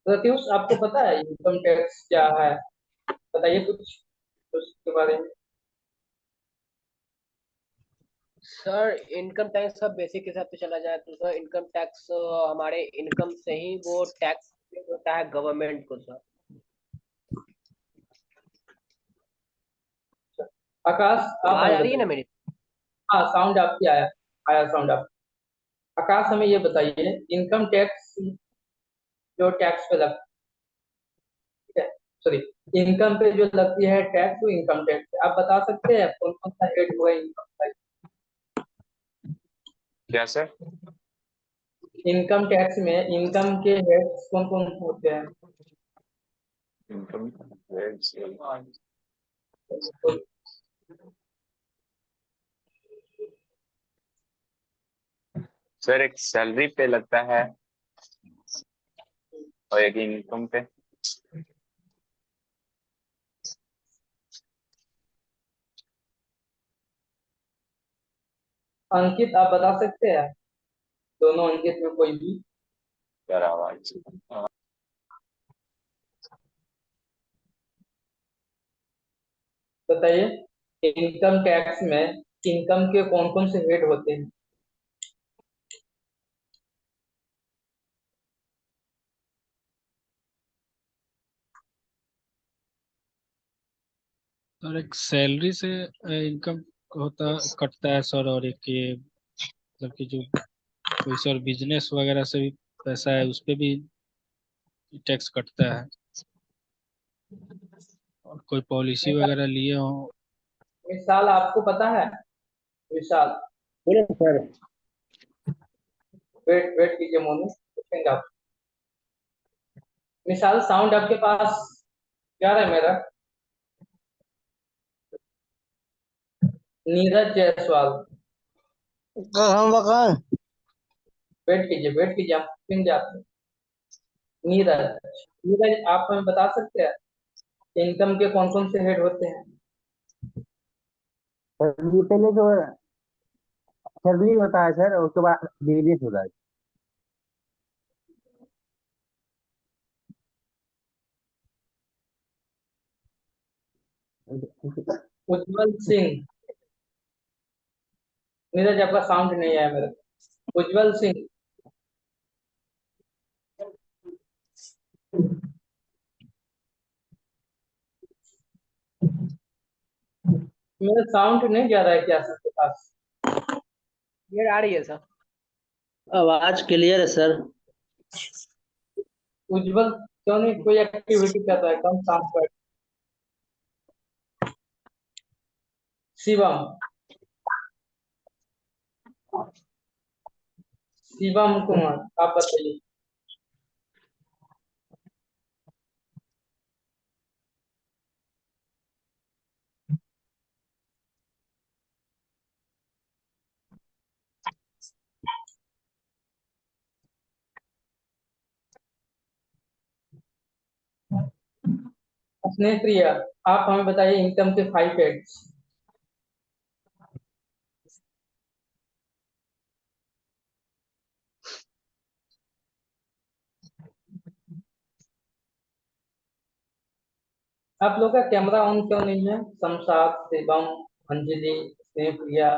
प्रत्युष, आपको पता है इनकम टैक्स क्या है? बताइए कुछ उसके बारे में। सर इनकम टैक्स का बेसिक हिसाब से चला जाए तो सर इनकम टैक्स हमारे इनकम से ही वो टैक्स होता है गवर्नमेंट को सर। आकाश, आप आवाज हमें आ रही है बताइए। ना मेरी? हाँ, साउंड आपकी आया। आया साउंड आप। आकाश, हमें ये बताइए, इनकम टैक्स जो टैक्स पे लगता है, सॉरी, इनकम पे जो लगती है टैक्स, वो इनकम टैक्स आप बता सकते हैं कौन कौन सा हेड हुआ इनकम टैक्स? क्या सर? इनकम टैक्स में इनकम के हेड्स कौन कौन होते हैं? इनकम सर एक सैलरी पे लगता है और एक इनकम पे। अंकित, आप बता सकते हैं? दोनों अंकित में कोई भी। सर आवाज बताइए, इनकम टैक्स में इनकम के कौन कौन से हेड होते हैं? सर एक सैलरी से इनकम होता कटता है सर, और एक ये मतलब कि जो कोई सर बिजनेस वगैरह से भी पैसा है उस पे भी टैक्स कटता है, और कोई पॉलिसी विशाल, वगैरह लिए हो। विशाल, आपको पता है? विशाल, बोलो सर। वेट वेट कीजिए, मोनू पूछेंगे आप। विशाल, साउंड आपके पास क्या है मेरा? नीरज जायसवाल, हम बताएं। वेट कीजिए, आप पूछेंगे आपसे। नीरज, नीरज, आप हमें बता सकते हैं इनकम के कौन कौन से हेड होते हैं? ये पहले जो सैलरी होता है सर, उसके बाद बिजनेस होता है। उज्जवल सिंह, नीरज आपका साउंड नहीं आया मेरे को। उज्जवल सिंह, मेरा साउंड नहीं जा रहा है क्या सबके पास? ये आ रही है सर। आवाज क्लियर है सर। उज्जवल क्यों नहीं कोई एक्टिविटी कर रहा है? कम साउंड पर। शिवम, शिवम कुमार, आप बताइए। स्नेह प्रिया, आप हमें बताइए इनकम के 5 हेड्स। आप लोग का कैमरा ऑन क्यों नहीं है? शमशाद, शिवम, अंजलि, स्नेह प्रिया,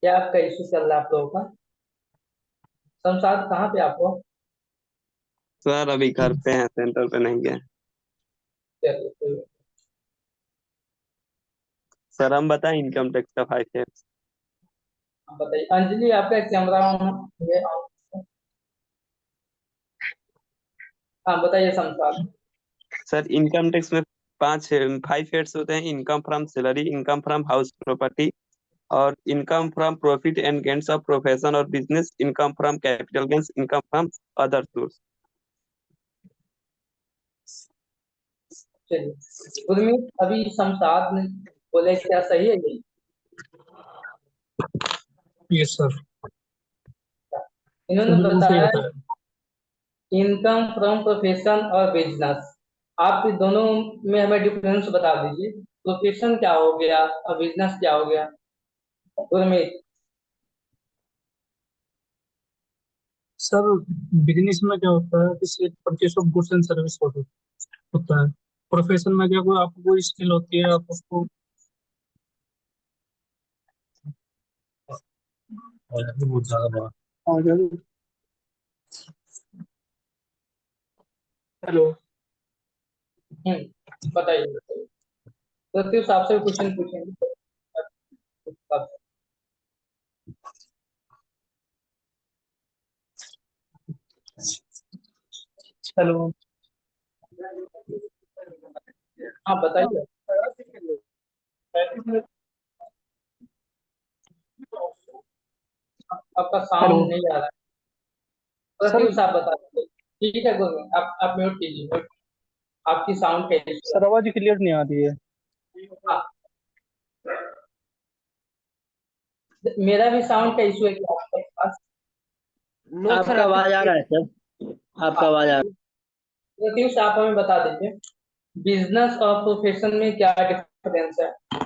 क्या आपका इशू चल रहा है आप लोगों का? शमशाद, कहाँ पे आप हो? सर अभी घर पे हैं, सेंटर पे नहीं गए। चलिए, सर हम बताएं इनकम टैक्स का 5 है। आप बताइए। अंजलि, आपका कैमरा ऑन है? हाँ, बताइए शमशाद। सर इनकम टैक्स में 5 हेड्स होते हैं। Income from salary, income from house property, और income from profit and gains of profession और business, income from capital gains, income from other source. चलिए, गुरमीत, अभी शमशाद ने बोले, क्या सही है ये? Yes sir. इन्होंने सर बिल्कुल सही बताया बताया। इनकम फ्रॉम प्रोफेशन और बिजनेस। आप इन दोनों में हमें डिफरेंस बता दीजिए। प्रोफेशन क्या हो गया और बिजनेस क्या हो गया? गुरमीत। सर बिजनेस में क्या होता है कि purchase of goods and service होता है। प्रोफेशन में क्या कोई आपको कोई स्किल होती है, आप उसको बहुत ज्यादा बड़ा। हेलो। बताइए बताइए। तो फिर उस आपसे क्वेश्चन पूछेंगे। हेलो। हाँ बताइए। आपका हेलो साउंड नहीं आ रहा है। सर। प्रत्युष आप बता दीजिए। ठीक है कोई नहीं। आप म्यूट कीजिए म्यूट। आपकी साउंड का इशू है। सर आवाज क्लियर नहीं आ रही है। हाँ, मेरा भी साउंड का इशू है कि आपके पास। नो सर, आपका आवाज आ रहा है सर, आपका आवाज आ रहा प्रत्युष आप हमें बता दीजिए, बिजनेस और प्रोफेशन में क्या डिफरेंस है। है।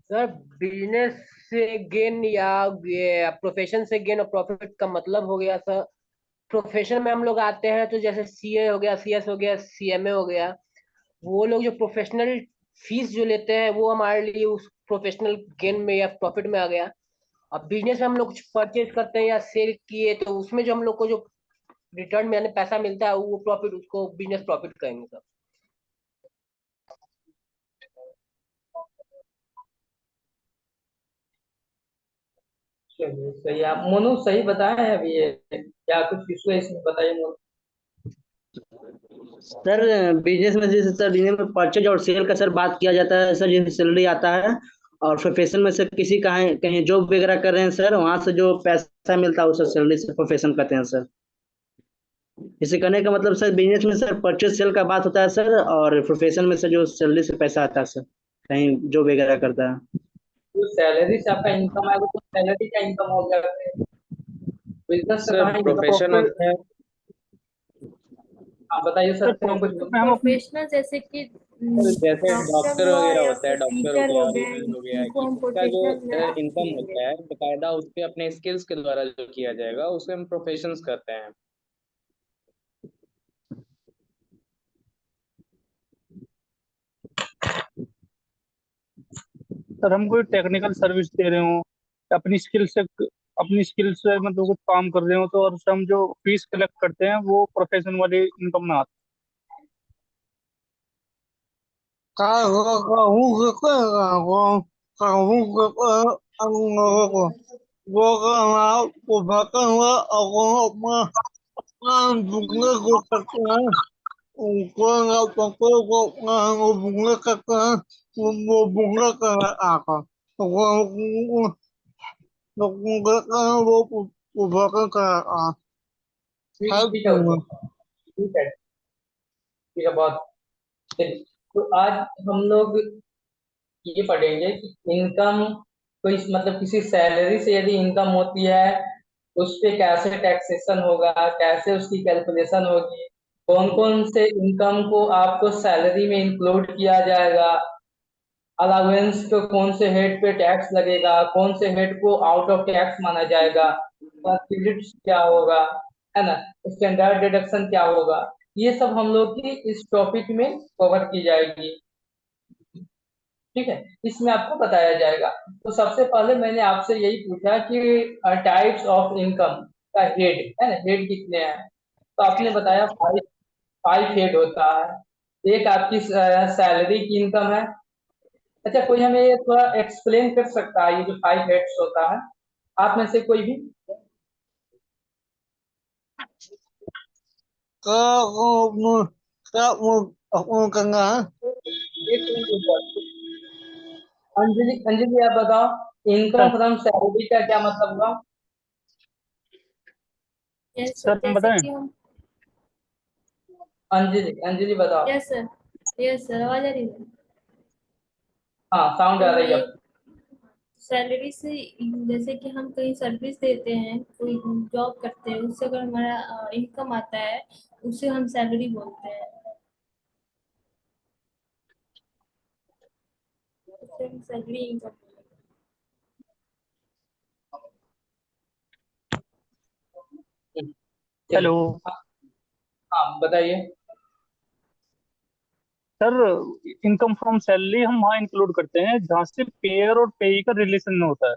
सर बिजनेस से गेन या प्रोफेशन से गेन और प्रॉफिट का मतलब हो गया सर, प्रोफेशन में हम लोग आते हैं तो जैसे सीए हो गया, सीएस हो गया, सीएमए हो गया, वो लोग जो प्रोफेशनल फीस जो लेते हैं वो हमारे लिए उस प्रोफेशनल गेन में या प्रॉफिट में आ गया। अब बिजनेस में हम लोग कुछ परचेज करते हैं या सेल किए तो उसमें जो हम लोग को जो रिटर्न में यानी पैसा मिलता है वो प्रॉफिट, उसको बिजनेस प्रॉफिट कहेंगे सर। चलिए सही। आप मोनू सही बताए हैं अभी ये, क्या कुछ इशू है इसमें बताइए मोनू। सर बिजनेस में जैसे सर बिजनेस में परचेज और सेल का सर बात किया जाता है सर, जैसे सैलरी आता है। और प्रोफेशन में सर किसी का है कहीं जॉब वगैरह कर रहे हैं सर, वहां से जो पैसा मिलता है उसे सैलरी से प्रोफेशन कहते हैं सर। इसे कहने का मतलब सर बिजनेस में सर परचेज सेल का बात होता है सर, और प्रोफेशन में सर जो सैलरी से पैसा आता है सर, कहीं जॉब वगैरह करता है। जो सैलरी से आपका इनकम आएगा तो सैलरी का इनकम हो गया। बिजनेस का सर कहाँ इनकम। प्रोफेशन होता है। हाँ बताइए सर सर कुछ प्रोफेशन में बोलिए। हम अपनी प्रोफेशनल जैसे कि सर जैसे डॉक्टर डॉक्टर हुआ वगैरह या होता है, फिर डॉक्टर हो टीचर गया, हो गए, लॉयर हो गया, इनको हम इसका जो प्रोफेशनल में इनकम लेंगे। होता है बकायदा उस पे अपने स्किल्स के द्वारा जो किया जाएगा उसे हम प्रोफेशंस कहते हैं। सर हम कोई टेक्निकल सर्विस दे रहे हो, अपनी स्किल से मतलब कुछ काम कर रहे हो तो, और उससे हम जो फीस कलेक्ट करते हैं वो प्रोफेशन वाली इनकम में आता ठीक है ठीक है ठीक है बहुत। चलिए, तो आज हम लोग ये पढ़ेंगे कि इनकम कोई मतलब किसी सैलरी से यदि इनकम होती है उस पे कैसे टैक्सेशन होगा, कैसे उसकी कैलकुलेशन होगी, कौन कौन से इनकम को आपको सैलरी में इंक्लूड किया जाएगा, अलाउंस को कौन से हेड पे टैक्स लगेगा, कौन से हेड को आउट ऑफ टैक्स माना जाएगा, क्रेडिट्स क्या होगा, है ना, स्टैंडर्ड डिडक्शन क्या होगा, ये सब हम लोग की इस टॉपिक में कवर की जाएगी। ठीक है, इसमें आपको बताया जाएगा। तो सबसे पहले मैंने आपसे यही पूछा कि टाइप्स ऑफ इनकम का हेड है ना, हेड कितने हैं। तो आपने बताया फाइव, फाइव हेड होता है। एक आपकी सैलरी की इनकम है। अच्छा, कोई हमें ये थोड़ा एक्सप्लेन कर सकता है ये जो फाइव हेड्स होता है, आप में से कोई भी। एक मिनट रुक जाओ। अंजलि अंजलि आप बताओ, है। इनकम फ्रॉम सैलरी का क्या मतलब हुआ। यस सर, सर हम जैसे बताएं। कि हम अंजलि अंजलि बताओ। यस सर आवाज आ रही है। हाँ साउंड आ तो रही है ये अब। सैलरी से, जैसे कि हम कहीं सर्विस देते हैं, कोई जॉब करते हैं, उससे अगर हमारा इनकम आता है उसे हम सैलरी बोलते हैं। उसे हम सैलरी इनकम। हेलो हाँ बताइए। सर, इनकम फ्रॉम सैलरी हम वहाँ इंक्लूड करते हैं जहाँ से पेयर और पेई का रिलेशन होता है।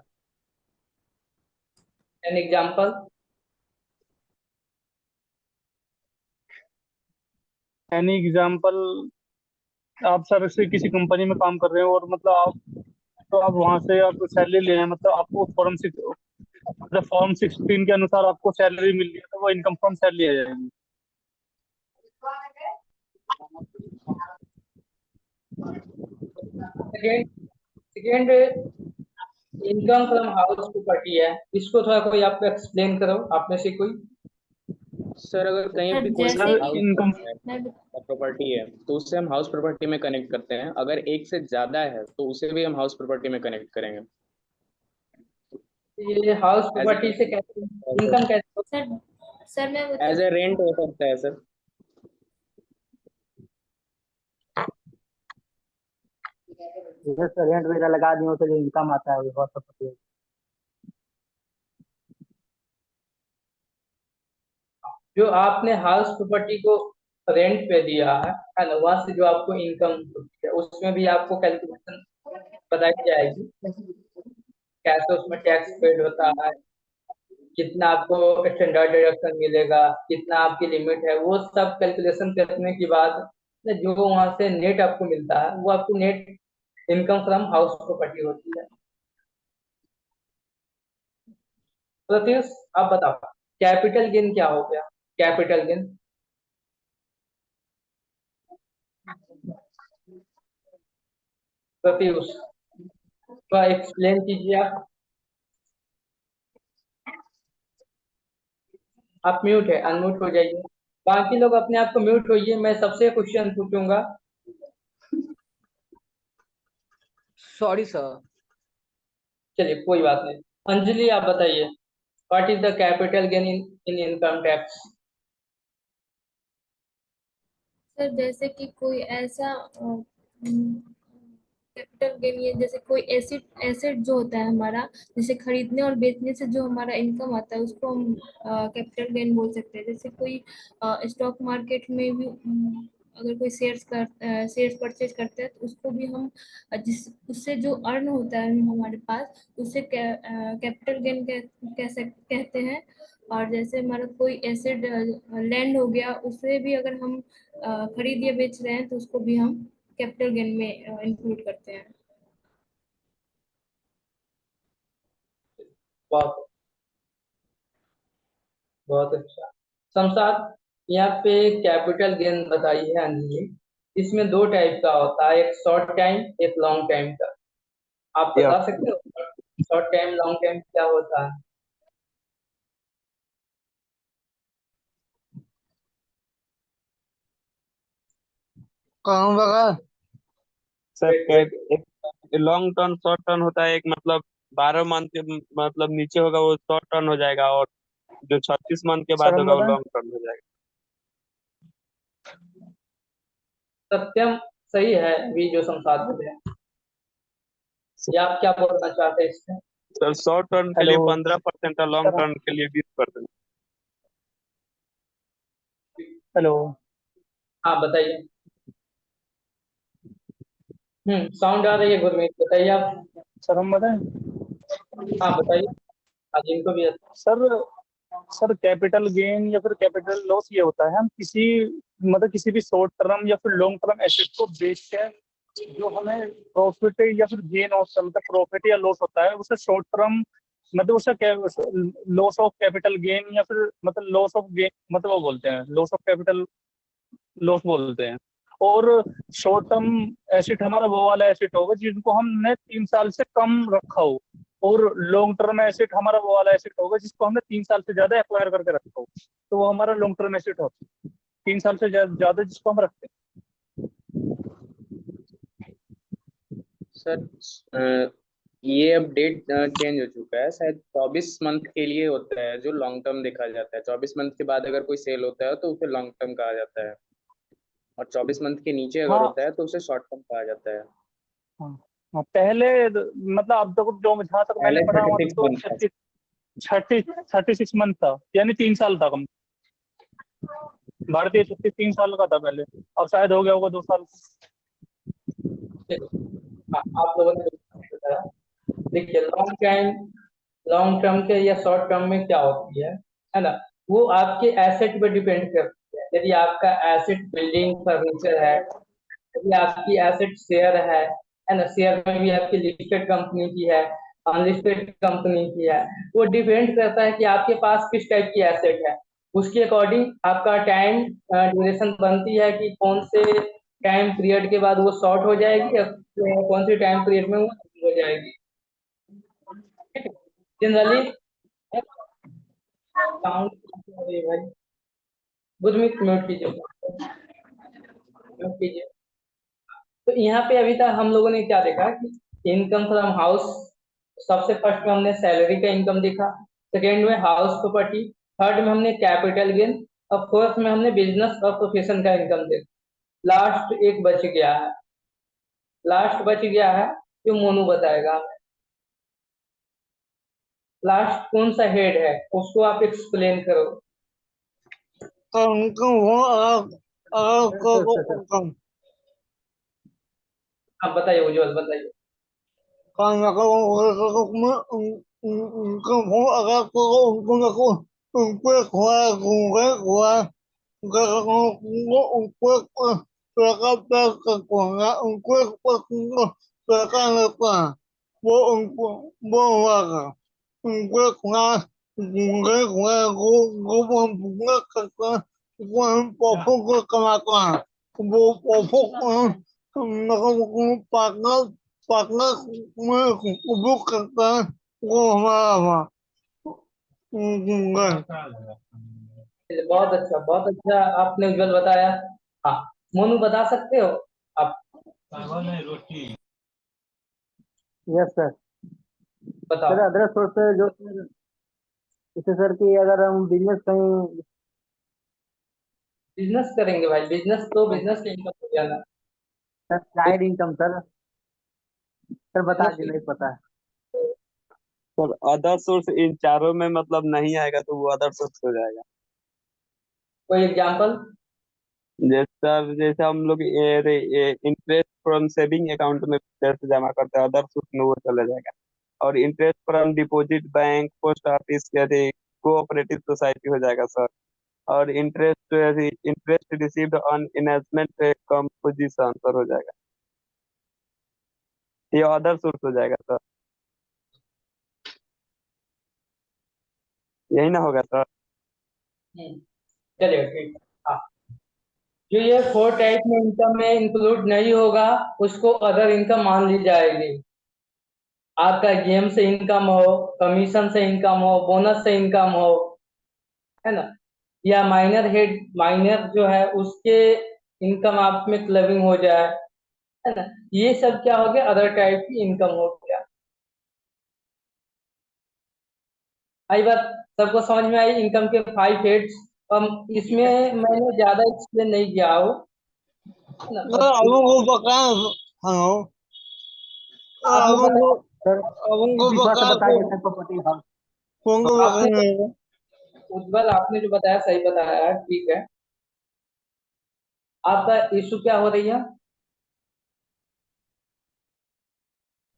An example. एनी एग्जाम्पल, आप सर से किसी कंपनी में काम कर रहे हो और मतलब आप, तो आप वहां से आप सैलरी ले रहे हैं, मतलब आपको फॉर्म 16 के अनुसार आपको सैलरी मिल रही है, तो वो इनकम फ्रॉम सैलरी आ जाएगी। Second second income from house property है, इसको थोड़ा कोई आप एक्सप्लेन करो, आप में से कोई। सर अगर कहीं सर पे कोई जैसे सर हाउस इनकम मैं प्रॉपर्टी है तो उससे हम हाउस प्रॉपर्टी में कनेक्ट करते हैं। अगर एक से ज्यादा है तो उसे भी हम हाउस प्रॉपर्टी में कनेक्ट करेंगे। ये हाउस एज प्रॉपर्टी से कैसे इनकम कैसे। सर सर मैं ए रेंट हो सकता है सर। जैसे रेंट वगैरह लगा दिए तो जो इनकम आता है वो बहुत सब है। जो आपने हाउस प्रॉपर्टी को रेंट पे दिया है ना, वहां से जो आपको इनकम होती है उसमें भी आपको कैलकुलेशन बताई जाएगी, कैसे उसमें टैक्स पेड होता है, कितना आपको स्टैंडर्ड डिडक्शन मिलेगा, कितना आपकी लिमिट है, वो सब कैलकुलेशन करने के बाद जो वहां से नेट आपको मिलता है वो आपको net income from house property होती है। प्रत्युष आप बताओ, कैपिटल गेन क्या हो गया, कैपिटल गेन। प्रत्युष थोड़ा एक्सप्लेन कीजिए आप म्यूट है, अनम्यूट हो जाइए। बाकी लोग अपने आप को म्यूट होइए, मैं सबसे क्वेश्चन पूछूंगा। Sorry sir. चलिए कोई बात नहीं। अंजलि आप बताइए, what is the capital gain in income tax. Sir जैसे कि कोई ऐसा कैपिटल गेन, ये जैसे कोई एसेट एसेट जो होता है हमारा, जैसे खरीदने और बेचने से जो हमारा इनकम आता है उसको हम कैपिटल गेन बोल सकते हैं। जैसे कोई स्टॉक मार्केट में भी अगर कोई शेयर्स परचेज करते हैं तो उसको भी हम जिस उससे जो अर्न होता है हमारे पास उससे कैपिटल गेन कहते हैं। और जैसे हमारा कोई एसेट लैंड हो गया, उसे भी अगर हम खरीद या बेच रहे हैं तो उसको भी हम कैपिटल गेन में इंक्लूड करते हैं। बहुत बहुत अच्छा। शमशाद, यहाँ पे कैपिटल गेन बताई है अंजलि, इसमें दो टाइप का होता है, एक शॉर्ट टाइम एक लॉन्ग टाइम का। आप या बता सकते हो शॉर्ट टाइम लॉन्ग टाइम क्या होता है। कौन बगा? सर एक लॉन्ग टर्न शॉर्ट टर्न होता है, एक मतलब 12 मंथ के मतलब नीचे होगा वो शॉर्ट टर्न हो जाएगा, और जो 36 मंथ के सर बाद हम होगा वो बताएं। लॉन्ग टर्न हो जाएगा। सत्यम सही है, अभी जो शमशाद बोले हैं। या आप क्या बोलना चाहते हैं इसमें। सर शॉर्ट टर्न के हेलो लिए 15% और लॉन्ग सर। टर्न के लिए 20%। हेलो हाँ बताइए। साउंड आ रही है गुरमीत, बताइए आप। सर हम बताएं। हाँ बताइए, आज इनको भी। सर सर कैपिटल गेन या फिर कैपिटल लॉस ये होता है, हम किसी मतलब किसी भी शॉर्ट टर्म या फिर लॉन्ग टर्म एसेट को बेच के जो हमें प्रॉफिट या फिर गेन होता है, मतलब प्रॉफिट या लॉस होता है, उसे शॉर्ट टर्म मतलब उसका लॉस ऑफ कैपिटल गेन या फिर मतलब लॉस ऑफ गेन मतलब वो बोलते हैं, लॉस ऑफ कैपिटल लॉस बोलते हैं। और शॉर्ट टर्म एसेट हमारा वो वाला एसेट होगा जिनको हमने 3 साल से कम रखा हो, और लॉन्ग टर्म एसेट हमारा वो वाला एसेट होगा जिसको हमने 3 साल से ज्यादा एक्वायर करके रखा हो, तो वो हमारा लॉन्ग टर्म एसेट होता है। 3 साल से ज्यादा जिसको हम रखते सर ये अब डेट चेंज हो चुका है, शायद 24 मंथ के लिए होता है जो लॉन्ग टर्म देखा जाता है। 24 मंथ के बाद अगर कोई सेल होता है तो उसे लॉन्ग टर्म कहा जाता है, और 24 मंथ के नीचे हैं। अगर हाँ होता है तो उसे शॉर्ट टर्म कहा जाता है। हाँ हाँ, पहले मतलब अब तक जो जहाँ तक मैंने पहले पढ़ा थर्टी हुआ था सिक्स तो मंथ था। 36 मंथ था, यानी 3 साल था कम। भारतीय छत्तीस 3 साल का था पहले, और शायद हो गया होगा 2 साल। आप लोगों ने बताया। देखिए लॉन्ग टर्म के या शॉर्ट टर्म में क्या होती है ना, वो आपके एसेट पे डिपेंड करती है। यदि आपका एसेट बिल्डिंग फर्नीचर है, यदि आपकी एसेट शेयर है ना, शेयर में भी आपकी लिस्टेड कंपनी की है, अनलिस्टेड कंपनी की है, वो डिपेंड करता है कि आपके पास किस टाइप की एसेट है। उसके अकॉर्डिंग आपका टाइम ड्यूरेशन बनती है कि कौन से टाइम पीरियड के बाद वो शॉर्ट हो जाएगी या कौन सी टाइम पीरियड में वो हो जाएगी। जनरली काउंट भाई गुरमीत म्यूट कीजिए, म्यूट कीजिए। तो यहाँ पे अभी तक हम लोगों ने क्या देखा कि इनकम फ्रॉम हाउस, सबसे फर्स्ट में हमने सैलरी का इनकम देखा, सेकेंड में हाउस प्रॉपर्टी, थर्ड में हमने कैपिटल गेन, और फोर्थ में हमने बिजनेस और प्रोफेशन का इनकम देखा। लास्ट एक बच गया है, लास्ट बच गया है जो मोनू बताएगा। लास्ट कौन सा हेड है उसको आप एक्सप्लेन करो। आप बताइए उज्जवल, बताइए। बहुत अच्छा आपने उज्जवल बताया। हाँ मोनू बता सकते हो आप? Yes sir. बताओ। सर अदर सोर्स जो जैसे सर कि अगर हम बिजनेस कहीं बिजनेस करेंगे भाई, बिजनेस तो बिजनेस के इनकम हो जाना। साइड इनकम सर बता बिजनेस दी नहीं पता। और अदर सोर्स इन चारों में मतलब नहीं आएगा तो वो अदर सोर्स हो जाएगा। कोई एग्जांपल? जैसे हम लोग इंटरेस्ट फ्रॉम सेविंग अकाउंट में पैसे जमा करते हैं, अदर सोर्स में वो चला जाएगा। और interest from deposit bank, post office, यदि कोऑपरेटिव सोसाइटी हो जाएगा सर। और interest received on investment composition sir हो जाएगा। ये अदर सोर्स हो जाएगा सर, यही ना होगा सर? चलिए ठीक। हाँ, जो ये 4 टाइप में इनकम में इंक्लूड नहीं होगा उसको अदर इनकम मान ली जाएगी। आपका गेम से इनकम हो, कमीशन से इनकम हो, बोनस से इनकम हो, है ना, या माइनर जो है उसके इनकम आप में क्लबिंग हो जाए, है ना, ये सब क्या हो गया, अदर टाइप की इनकम हो गया। आई बात सबको समझ में आई इनकम के 5 हेड्स? इसमें मैंने ज्यादा एक्सप्लेन नहीं किया हो, है ना, बस आपने बताया। सर विश्वास से बता दिया सर प्रॉपर्टी हाउस। आपने उज्जवल आपने जो बताया सही बताया है, ठीक है। आपका इशू क्या हो रही है?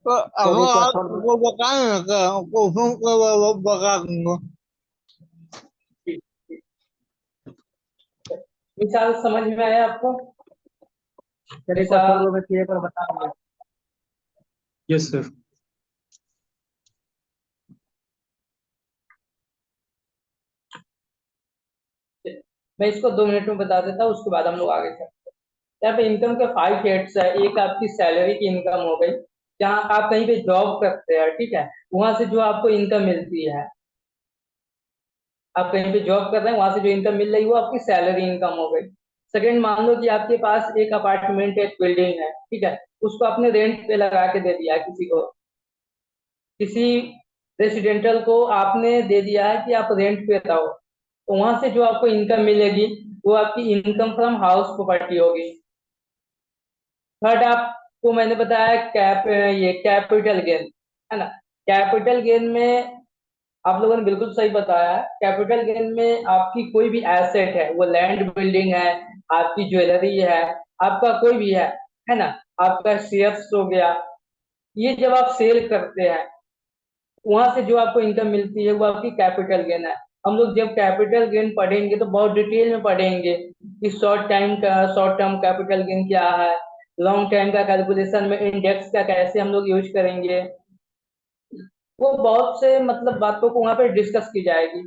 सर एक बार थोड़ा ठीक, ठीक। मिसाल समझ में आया आपको? सर एक बार मिसाल थोड़ा मैं क्लियर कर बता दूंगा। Yes sir. मैं इसको 2 मिनट में बता देता हूँ, उसके बाद हम लोग आगे चलते हैं। यहाँ पे इनकम के 5 हेड्स है। एक आपकी सैलरी की इनकम हो गई, जहाँ आप कहीं पे जॉब करते हैं, ठीक है, वहां से जो आपको इनकम मिलती है। आप कहीं पे जॉब कर रहे हैं, वहां से जो इनकम मिल रही है वो आपकी सैलरी इनकम हो गई। सेकंड, मान लो कि आपके पास एक अपार्टमेंट, एक बिल्डिंग है, ठीक है, उसको आपने रेंट पे लगा के दे दिया किसी को, किसी रेसिडेंटल को आपने दे दिया है कि आप रेंट पे रहो, तो वहां से जो आपको इनकम मिलेगी वो आपकी इनकम फ्रॉम हाउस प्रॉपर्टी होगी। थर्ड आपको मैंने बताया ये कैपिटल गेन, है ना। कैपिटल गेन में आप लोगों ने बिल्कुल सही बताया है। कैपिटल गेन में आपकी कोई भी एसेट है, वो लैंड बिल्डिंग है, आपकी ज्वेलरी है, आपका कोई भी है ना, आपका शेयर्स हो गया, ये जब आप सेल करते हैं वहां से जो आपको इनकम मिलती है वो आपकी कैपिटल गेन है। हम लोग जब कैपिटल गेन पढ़ेंगे तो बहुत डिटेल में पढ़ेंगे कि शॉर्ट टर्म कैपिटल गेन क्या है, लॉन्ग टाइम का कैलकुलेशन में इंडेक्स का कैसे हम लोग यूज करेंगे, वो बहुत से मतलब बातों को वहां पे डिस्कस की जाएगी।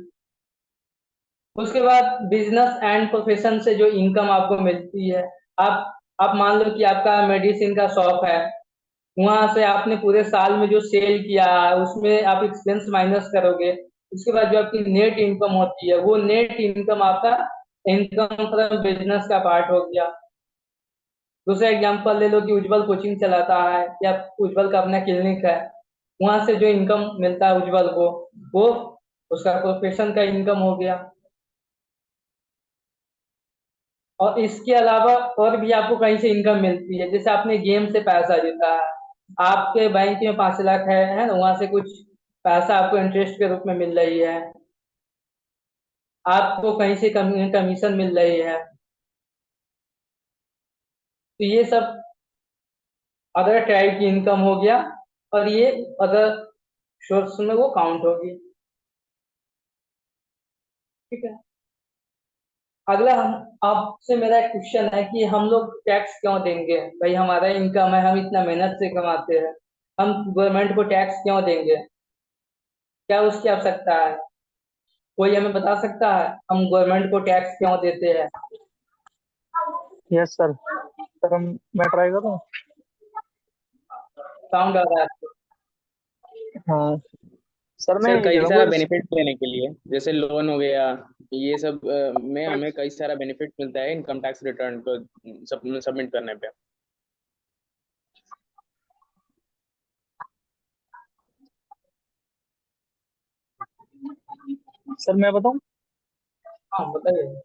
उसके बाद बिजनेस एंड प्रोफेशन से जो इनकम आपको मिलती है, आप मान लो कि आपका मेडिसिन का शॉप है, वहां से आपने पूरे साल में जो सेल किया है उसमें आप एक्सपेंस माइनस करोगे, उसके बाद जो आपकी नेट इनकम होती है वो नेट इनकम आपका इनकम फ्रॉम बिजनेस का पार्ट हो गया। दूसरा एग्जांपल ले लो कि उज्जवल कोचिंग चलाता है या उज्जवल का अपना क्लिनिक है, वहां से जो इनकम मिलता है उज्जवल को, वो उसका प्रोफेशन का इनकम हो गया। और इसके अलावा और भी आपको कहीं से इनकम मिलती है, जैसे आपने गेम से पैसा जीता है, आपके बैंक में 5 लाख है ना, वहां से कुछ पैसा आपको इंटरेस्ट के रूप में मिल रही है, आपको कहीं से कमीशन मिल रही है, तो ये सब अदर टाइप की इनकम हो गया और ये अदर सोर्स में वो काउंट होगी। ठीक है, अगला हम आपसे मेरा एक क्वेश्चन है कि हम लोग टैक्स क्यों देंगे? भाई हमारा इनकम है, हम इतना मेहनत से कमाते हैं, हम गवर्नमेंट को टैक्स क्यों देंगे? क्या उसकी आवश्यकता है? कोई हमें बता सकता है हम गवर्नमेंट को टैक्स क्यों देते हैं? Yes sir. सर हम मैं ट्राई करूँ। साउंड आ रहा है? हाँ सर, मैं सर ये कह कई रहा सारा हूँ बेनिफिट लेने के लिए, जैसे लोन हो गया, ये सब में हमें कई सारा बेनिफिट मिलता है इनकम टैक्स रिटर्न को सबमिट करने पे। सर मैं बताऊँ। हाँ बताइए।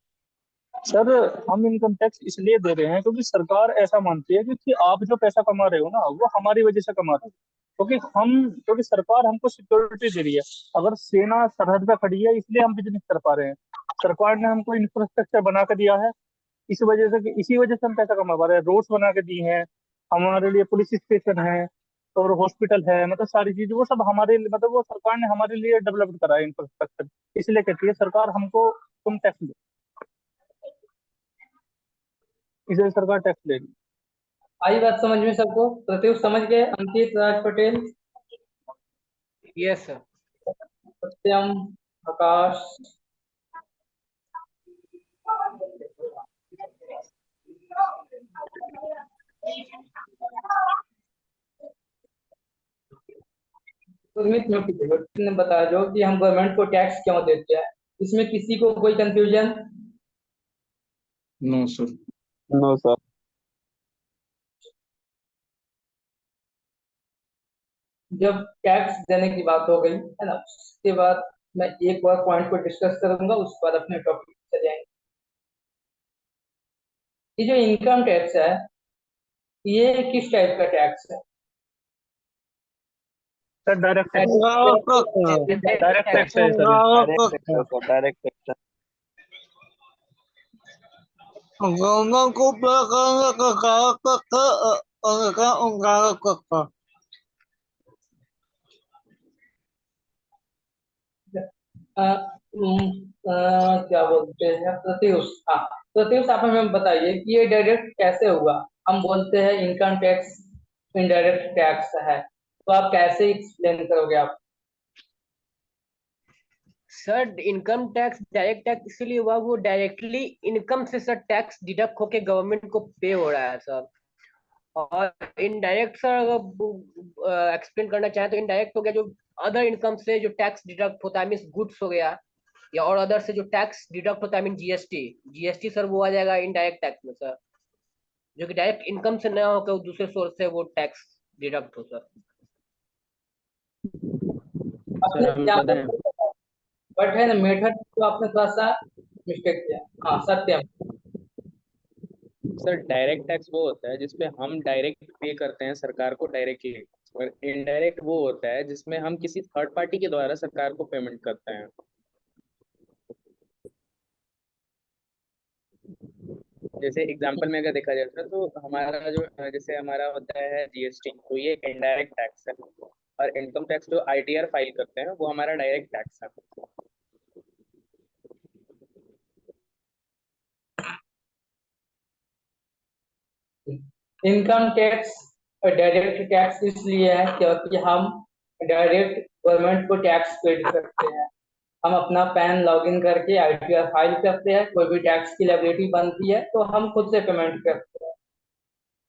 सर हम इनकम टैक्स इसलिए दे रहे हैं क्योंकि सरकार ऐसा मानती है कि आप जो पैसा कमा रहे हो ना वो हमारी वजह से कमा रहे हो, क्योंकि सरकार हमको सिक्योरिटी दे रही है। अगर सेना सरहद पे खड़ी है इसलिए हम बिजनेस कर पा रहे हैं। सरकार ने हमको इंफ्रास्ट्रक्चर बना के दिया है, इसी वजह से हम पैसा कमा पा रहे हैं। रोड्स बना के दिए हैं हमारे लिए, पुलिस स्टेशन है और हॉस्पिटल है, मतलब सारी चीज वो सब हमारे लिए, मतलब वो सरकार ने हमारे लिए डेवलप करा है इंफ्रास्ट्रक्चर। इसलिए कहती है सरकार हमको तुम टैक्स दो, इसलिए सरकार टैक्स ले रही है। आई बात समझ में सबको? प्रत्युष समझ गए? अंकित, राज पटेल, यस सर। सत्यम, आकाश, सुमित ने बता दो कि हम गवर्नमेंट को टैक्स क्यों देते हैं। इसमें किसी को कोई confusion? No sir. No sir. जब टैक्स देने की बात हो गई है ना, उसके बाद मैं एक और पॉइंट को डिस्कस करूंगा, उसके बाद अपने टॉपिक पे जाएंगे। ये जो इनकम टैक्स है ये किस टाइप का टैक्स है? Sir direct tax. Direct tax है सर। डायरेक्ट टैक्स है सर, डायरेक्ट टैक्स है। अ, क्या बोलते हैं, प्रत्युष? हाँ, प्रत्युष आप हमें बताइए कि ये डायरेक्ट कैसे हुआ? हम बोलते हैं इनकम टैक्स इनडायरेक्ट टैक्स है, तो आप कैसे एक्सप्लेन करोगे आप? Sir income tax direct tax इसीलिए हुआ, वो डायरेक्टली इनकम से सर टैक्स डिडक्ट होके गवर्नमेंट को पे हो रहा है सर। और इनडायरेक्ट सर अगर एक्सप्लेन करना चाहें तो इनडायरेक्ट हो गया जो अदर इनकम से जो टैक्स डिडक्ट होता है, मीन गुड्स हो गया, या और अदर से जो टैक्स डिडक्ट होता है, मीन जीएसटी। जीएसटी सर वो आ जाएगा इनडायरेक्ट टैक्स में सर, जो कि डायरेक्ट इनकम से ना होकर दूसरे सोर्स से वो टैक्स डिडक्ट हो सर। आपने सर हम एग्जाम्पल बताएं। बट है ना, मेथड तो आपने थोड़ा सा मिस्टेक किया। हाँ सत्यम। सर डायरेक्ट टैक्स वो होता है जिसपे हम डायरेक्ट पे करते हैं सरकार को डायरेक्टली, और इनडायरेक्ट वो होता है जिसमें हम किसी थर्ड पार्टी के द्वारा सरकार को पेमेंट करते हैं। जैसे एग्जांपल में अगर देखा जाता है तो हमारा जो जैसे हमारा होता है जीएसटी, तो ये इनडायरेक्ट टैक्स है। और इनकम टैक्स जो आईटीआर फाइल करते हैं वो हमारा डायरेक्ट टैक्स है। इनकम टैक्स डायरेक्ट टैक्स इसलिए है क्योंकि हम डायरेक्ट गवर्नमेंट को टैक्स पेड करते हैं। हम अपना पैन लॉगिन करके आईटीआर फाइल करते हैं, कोई भी टैक्स की लायबिलिटी बनती है तो हम खुद से पेमेंट करते हैं।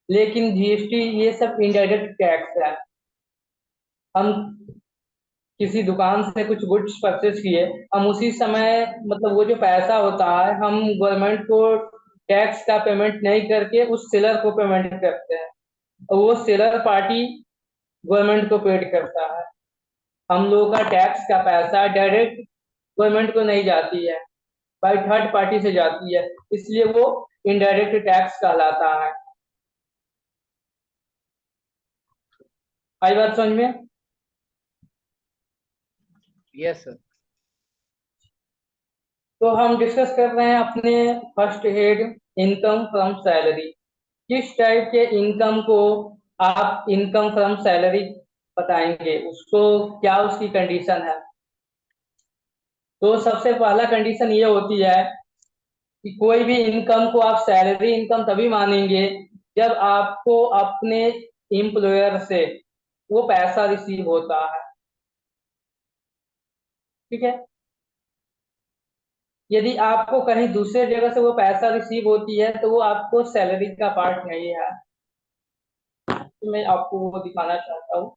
लेकिन जीएसटी ये सब इनडायरेक्ट टैक्स है। हम किसी दुकान से कुछ गुड्स परचेज किए, हम उसी समय मतलब वो जो पैसा होता है हम गवर्नमेंट को टैक्स का पेमेंट नहीं करके उस सेलर को पेमेंट करते हैं, और वो सेलर पार्टी गवर्नमेंट को पेड करता है। हम लोगों का टैक्स का पैसा डायरेक्ट गवर्नमेंट को नहीं जाती है, बाई थर्ड पार्टी से जाती है, इसलिए वो इनडायरेक्ट टैक्स कहलाता है। आई बात समझ में? Yes sir. तो हम डिस्कस कर रहे हैं अपने first head, income from salary. किस टाइप के इनकम को आप इनकम फ्रॉम सैलरी बताएंगे, उसको क्या उसकी कंडीशन है? तो सबसे पहला कंडीशन ये होती है कि कोई भी इनकम को आप सैलरी इनकम तभी मानेंगे जब आपको अपने एम्प्लॉयर से वो पैसा रिसीव होता है। ठीक है? यदि आपको कहीं दूसरे जगह से वो पैसा रिसीव होती है तो वो आपको सैलरी का पार्ट नहीं है। तो मैं आपको वो दिखाना चाहता हूँ।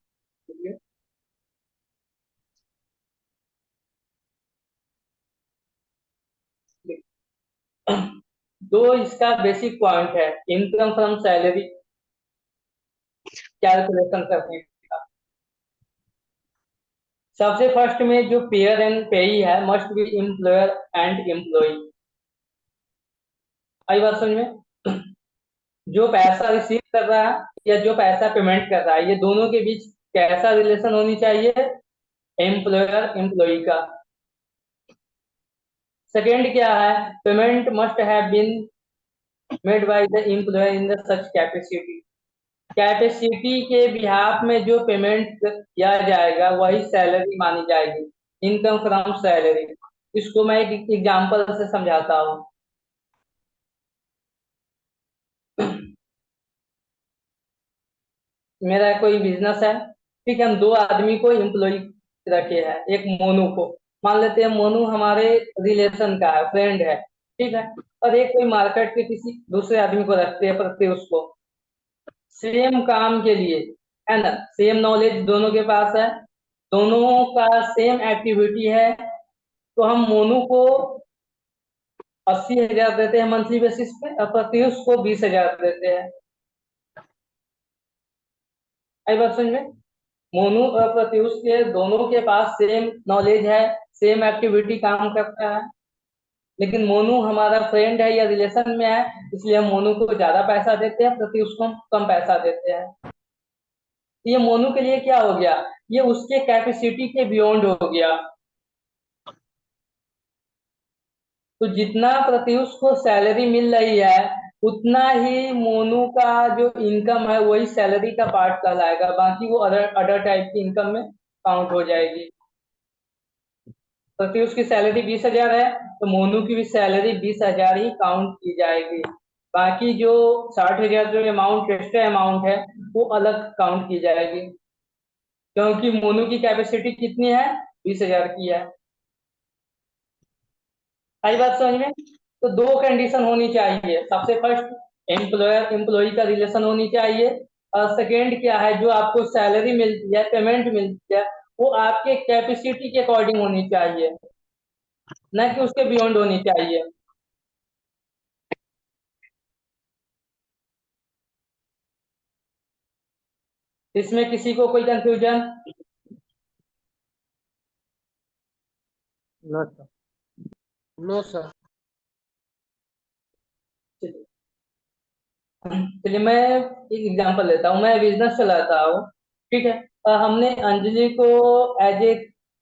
दो इसका बेसिक पॉइंट है इनकम फ्रॉम सैलरी कैलकुलेशन करने का। सबसे फर्स्ट में जो पेयर एंड पेई है must be employer and employee. आई बात समझ में? जो पैसा रिसीव कर रहा है या जो पैसा पेमेंट कर रहा है, ये दोनों के बीच कैसा रिलेशन होनी चाहिए? एम्प्लॉयर एम्प्लॉय का। सेकेंड क्या है? Payment must have been made by the employer in the such capacity. Capacity के बिहाफ में जो पेमेंट किया जाएगा वही सैलरी मानी जाएगी, इनकम फ्रॉम सैलरी। इसको मैं एक एग्जांपल से समझाता हूँ। मेरा कोई बिजनेस है, ठीक है, हम दो आदमी को एम्प्लॉय रखे हैं, एक मोनू को मान लेते हैं, मोनू हमारे रिलेशन का है, फ्रेंड है, ठीक है, और एक कोई मार्केट के किसी दूसरे आदमी को रखते हैं, प्रत्युष को। सेम काम के लिए, है ना, सेम नॉलेज दोनों के पास है, दोनों का सेम एक्टिविटी है, तो हम मोनू को 80,000 देते हैं मंथली बेसिस पे और प्रत्युष को 20,000 देते हैं। आई बात समझ में? मोनू और प्रत्युष के दोनों के पास सेम नॉलेज है, सेम एक्टिविटी काम करता है, लेकिन मोनू हमारा फ्रेंड है या रिलेशन में है, इसलिए हम मोनू को ज्यादा पैसा देते हैं, प्रत्युष को कम पैसा देते हैं। ये मोनू के लिए क्या हो गया? ये उसके कैपेसिटी के बियॉन्ड हो गया। तो जितना प्रत्युष को सैलरी मिल रही है उतना ही मोनू का जो इनकम है वही सैलरी का पार्ट कहलाएगा, बाकी वो अदर टाइप की इनकम में काउंट हो जाएगी। प्रत्युष की सैलरी 20,000 है तो मोनू की भी सैलरी 20,000 ही काउंट की जाएगी, बाकी जो 60,000 जो अमाउंट एक्स्ट्रा अमाउंट है वो अलग काउंट की जाएगी, क्योंकि मोनू की कैपेसिटी कितनी है? 20,000 की है। आई बात समझ में? तो दो कंडीशन होनी चाहिए, सबसे फर्स्ट एम्प्लॉयर एम्प्लॉय का रिलेशन होनी चाहिए, और सेकेंड क्या है, जो आपको सैलरी मिलती है, पेमेंट मिलती है, वो आपके कैपेसिटी के अकॉर्डिंग होनी चाहिए, न कि उसके बियॉन्ड होनी चाहिए। इसमें किसी को कोई confusion? No sir. No sir. चलिए मैं एक एग्जांपल लेता हूँ। मैं बिजनेस चलाता हूँ, ठीक है। हमने अंजलि को एज ए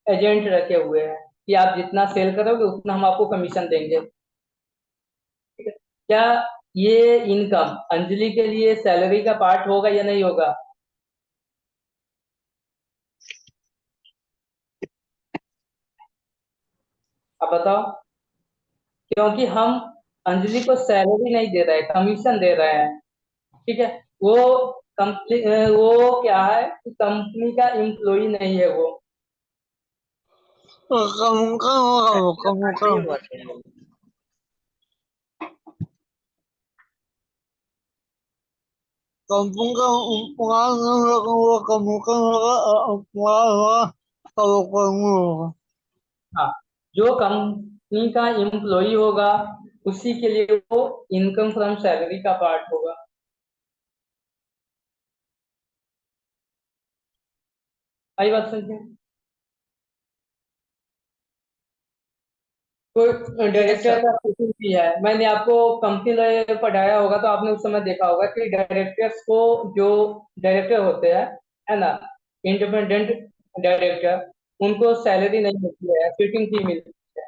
एजेंट रखे हुए हैं कि आप जितना सेल करोगे उतना हम आपको कमीशन देंगे। ठीक है। क्या ये इनकम अंजलि के लिए सैलरी का पार्ट होगा या नहीं होगा? आप बताओ। क्योंकि हम अंजलि को सैलरी नहीं दे रहे हैं, कमीशन दे रहे हैं। ठीक है। वो कंपनी, वो क्या है कि कंपनी का एम्प्लॉय नहीं है वो। हाँ, जो कंपनी का एम्प्लॉय होगा उसी के लिए वो इनकम फ्रॉम सैलरी का पार्ट होगा। आई बात समझे? कोई डायरेक्टर का शूटिंग भी है, मैंने आपको कंपनी में पढ़ाया होगा तो आपने उस समय देखा होगा कि डायरेक्टर्स को, जो डायरेक्टर होते हैं, है ना, इंडिपेंडेंट डायरेक्टर, उनको सैलरी नहीं मिलती है, शूटिंग फी मिलती है।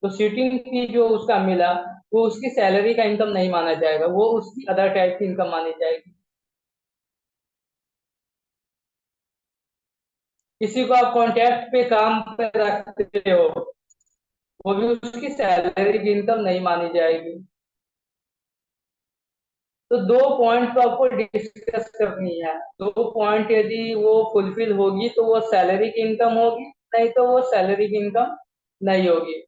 तो शूटिंग फी जो उसका मिला वो उसकी सैलरी का इनकम नहीं माना जाएगा, वो उसकी अदर टाइप की इनकम मानी जाएगी। किसी को आप कॉन्ट्रैक्ट पे काम पे रखते हो, वो भी उसकी सैलरी की इनकम नहीं मानी जाएगी। तो दो पॉइंट तो आपको डिस्कस करनी है। दो पॉइंट यदि वो फुलफिल होगी तो वो सैलरी की इनकम होगी, नहीं तो वो सैलरी की इनकम नहीं होगी।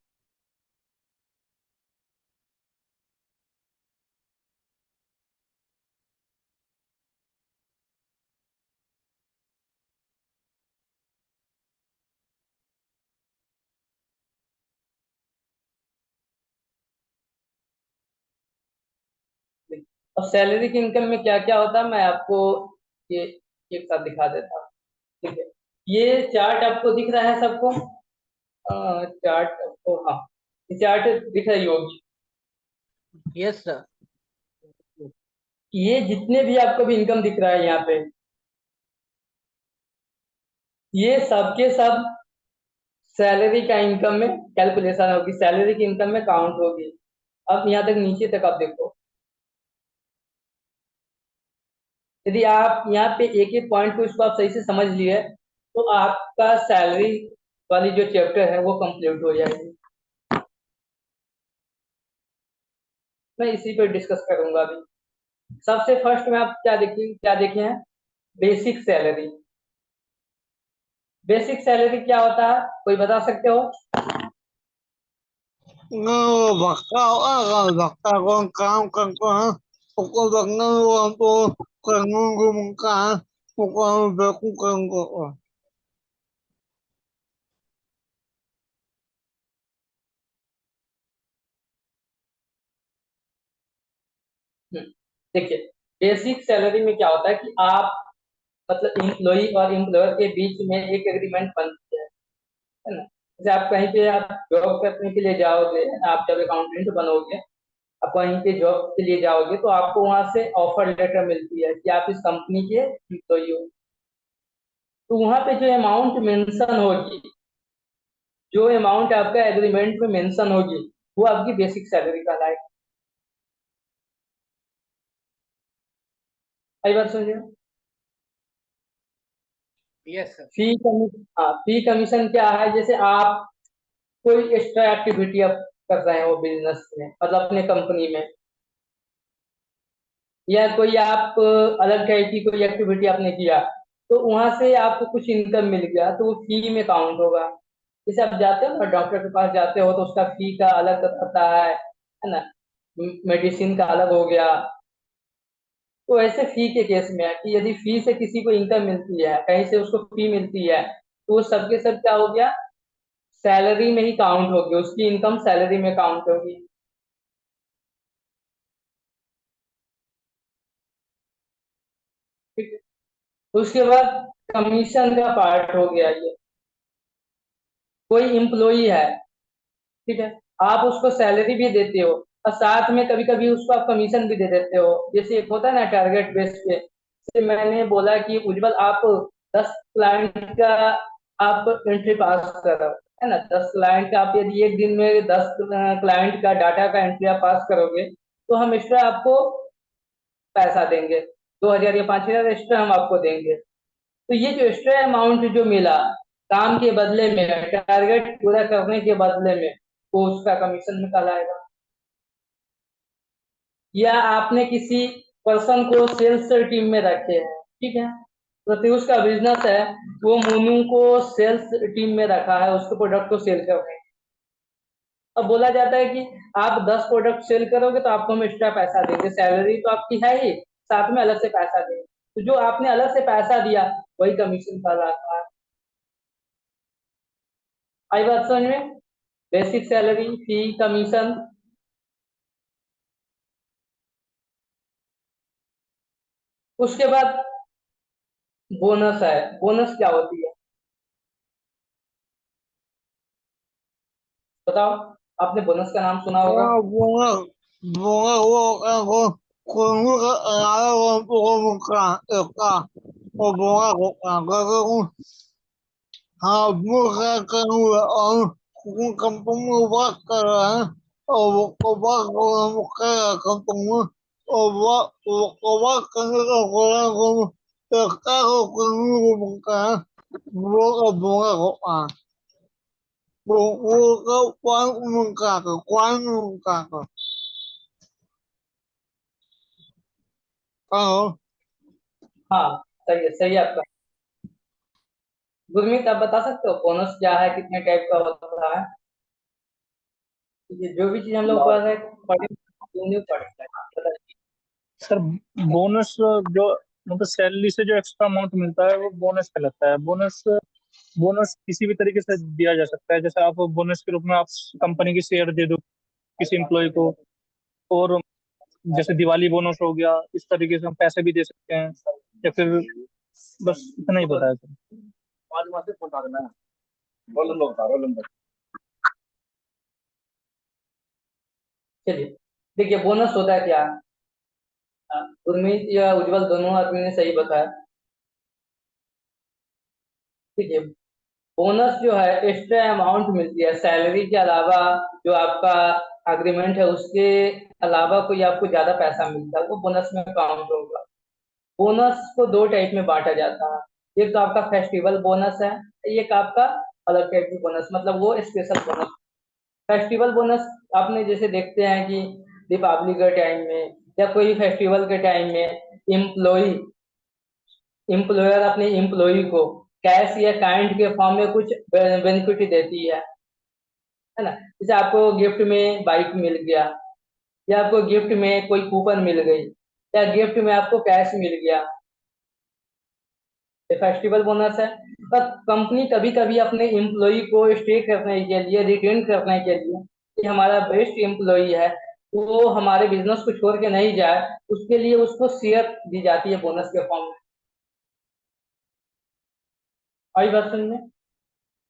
और सैलरी की इनकम में क्या क्या होता है मैं आपको ये एक साथ दिखा देता हूँ। ठीक है। ये चार्ट आपको दिख रहा है सबको? चार्ट आपको, हाँ, ये चार्ट दिख रही होगी। Yes sir. ये जितने भी आपको भी इनकम दिख रहा है यहाँ पे, ये सबके सब सैलरी का इनकम में कैलकुलेशन होगी, सैलरी की इनकम में काउंट होगी। अब यहाँ तक नीचे तक आप देखो, यदि आप यहाँ पे एक एक पॉइंट को इसको आप सही से समझ लिए तो आपका सैलरी वाली जो चैप्टर है वो कंप्लीट हो जाएगी। मैं इसी पे डिस्कस करूंगा अभी। सबसे फर्स्ट में आप क्या देखे हैं? Basic salary. बेसिक सैलरी क्या होता है, कोई बता सकते हो? देखिए, बेसिक सैलरी में क्या होता है कि आप, मतलब इम्प्लॉई और एम्प्लॉयर के बीच में एक एग्रीमेंट बनती है ना। जैसे आप कहीं पे आप जॉब करने के लिए जाओगे, आप जब अकाउंटेंट बनोगे, आप कहीं पे जॉब के लिए जाओगे तो आपको वहां से ऑफर लेटर मिलती है कि आप इस कंपनी के एम्प्लॉई हो। तो वहां पे जो अमाउंट मेंशन होगी, जो अमाउंट आपका एग्रीमेंट में मेंशन होगी, वो आपकी बेसिक सैलरी कहलाएगी। सही बात समझे? Yes sir. फी कमीशन, हाँ, फी कमीशन क्या है? जैसे आप कोई एक्स्ट्रा एक्टिविटी आप कर रहे हो बिजनेस में, मतलब अपने कंपनी में, या कोई आप अलग टाइप की कोई एक्टिविटी आपने किया, तो वहां से आपको कुछ इनकम मिल गया तो वो फी में काउंट होगा। जैसे आप जाते हो ना डॉक्टर के पास जाते हो तो उसका फी का अलग होता है ना, मेडिसिन का अलग हो गया। तो ऐसे फी के केस में है कि यदि फी से किसी को इनकम मिलती है, कहीं से उसको फी मिलती है, तो वो सबके सब क्या हो गया, सैलरी में ही काउंट होगी, उसकी इनकम सैलरी में काउंट होगी। ठीक है। उसके बाद कमीशन का पार्ट हो गया ये। कोई इम्प्लॉई है, ठीक है, आप उसको सैलरी भी देते हो और साथ में कभी कभी उसको आप कमीशन भी दे देते हो। जैसे एक होता है ना टारगेट बेस पे, जैसे मैंने बोला कि उज्जवल आप 10 क्लाइंट का आप एंट्री पास करो, है ना, 10 क्लाइंट का आप यदि एक दिन में 10 क्लाइंट का डाटा का एंट्री आप पास करोगे तो हम एक्स्ट्रा आपको पैसा देंगे, 2,000 या 5,000 एक्स्ट्रा हम आपको देंगे। तो ये जो एक्स्ट्रा अमाउंट जो मिला काम के बदले में, टारगेट पूरा करने के बदले में, वो उसका कमीशन निकल आएगा। या आपने किसी पर्सन को सेल्स टीम में रखे हैं, ठीक है, प्रत्युष का बिजनेस है, वो मोनू को सेल्स टीम में रखा है, उसके प्रोडक्ट को सेल कर रहे हैं। अब बोला जाता है कि आप 10 प्रोडक्ट सेल करोगे तो आपको हम एक्स्ट्रा पैसा देंगे, सैलरी तो आपकी है ही, साथ में अलग से पैसा देंगे। तो जो आपने अलग से पैसा दिया वही कमीशन का आता है। आई बात समझ में? बेसिक सैलरी, फी, कमीशन। उसके बाद बोनस है। बोनस क्या होती है बताओ, आपने बोनस का नाम सुना होगा? हाँ, सही है आपका। गुरमीत, आप बता सकते हो बोनस क्या है, कितने टाइप का होता है? ये जो भी चीज हम लोग पढ़ रहे बताइए। सर बोनस जो मतलब सैलरी से जो एक्स्ट्रा अमाउंट मिलता है वो बोनस कहलाता है। बोनस बोनस किसी भी तरीके से दिया जा सकता है, जैसे आप बोनस के रूप में आप कंपनी की शेयर दे दो किसी एम्प्लॉय को, और जैसे दिवाली बोनस हो गया, इस तरीके से हम पैसे भी दे सकते हैं, या फिर बस इतना ही पता है सर। चलिए, देखिए बोनस होता है क्या। गुरमीत या उज्जवल दोनों आदमी ने सही बताया। ठीक है, बोनस जो है एक्स्ट्रा अमाउंट मिलती है सैलरी के अलावा, जो आपका अग्रीमेंट है उसके अलावा कोई आपको ज्यादा पैसा मिलता है, वो बोनस में काउंट होगा। बोनस को दो टाइप में बांटा जाता है, एक तो आपका फेस्टिवल बोनस है, एक आपका अलग टाइप की बोनस, मतलब वो स्पेशल बोनस। फेस्टिवल बोनस आपने जैसे देखते हैं कि दीपावली के टाइम में या कोई फेस्टिवल के टाइम में एम्प्लॉय एम्प्लॉयर अपने एम्प्लॉय को कैश या काइंड के फॉर्म में कुछ बेनिफिट देती है ना। जैसे आपको गिफ्ट में बाइक मिल गया, या आपको गिफ्ट में कोई कूपन मिल गई, या गिफ्ट में आपको कैश मिल गया, ये फेस्टिवल बोनस है। पर कंपनी कभी कभी अपने एम्प्लॉय को स्टे करने के लिए, रिटेन करने के लिए, कि हमारा बेस्ट एम्प्लॉय है वो हमारे बिजनेस को छोड़ के नहीं जाए, उसके लिए उसको शेयर दी जाती है बोनस के फॉर्म में। आई बात समझ में?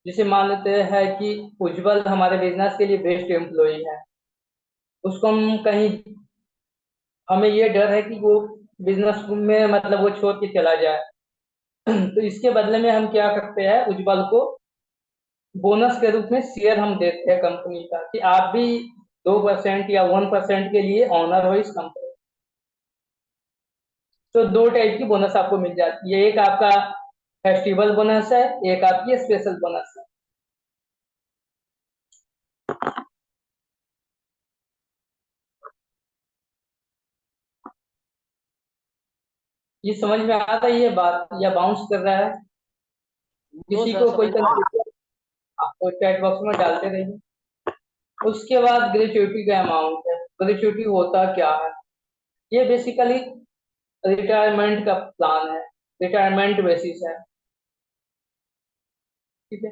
जिसे मान लेते हैं कि उज्जवल हमारे बिजनेस के लिए बेस्ट एम्प्लॉय है, उसको हम कहीं, हमें ये डर है कि वो बिजनेस में मतलब वो छोड़ के चला जाए तो इसके बदले में हम क्या करते हैं, उज्जवल को बोनस के रूप में शेयर हम देते हैं कंपनी का, कि आप भी 2% या 1% के लिए ऑनर हो इस कंपनी। तो दो टाइप की बोनस आपको मिल जाती है, एक आपका फेस्टिवल बोनस है, एक आपकी स्पेशल बोनस है। ये समझ में आता है ये बात, या बाउंस कर रहा है? किसी को कोई कंफ्यूजन आपको चैट बॉक्स में डालते रहिए। उसके बाद ग्रेचुइटी का अमाउंट है। ग्रेचुइटी होता क्या है? ये बेसिकली रिटायरमेंट का प्लान है, रिटायरमेंट बेसिस है, ठीक है।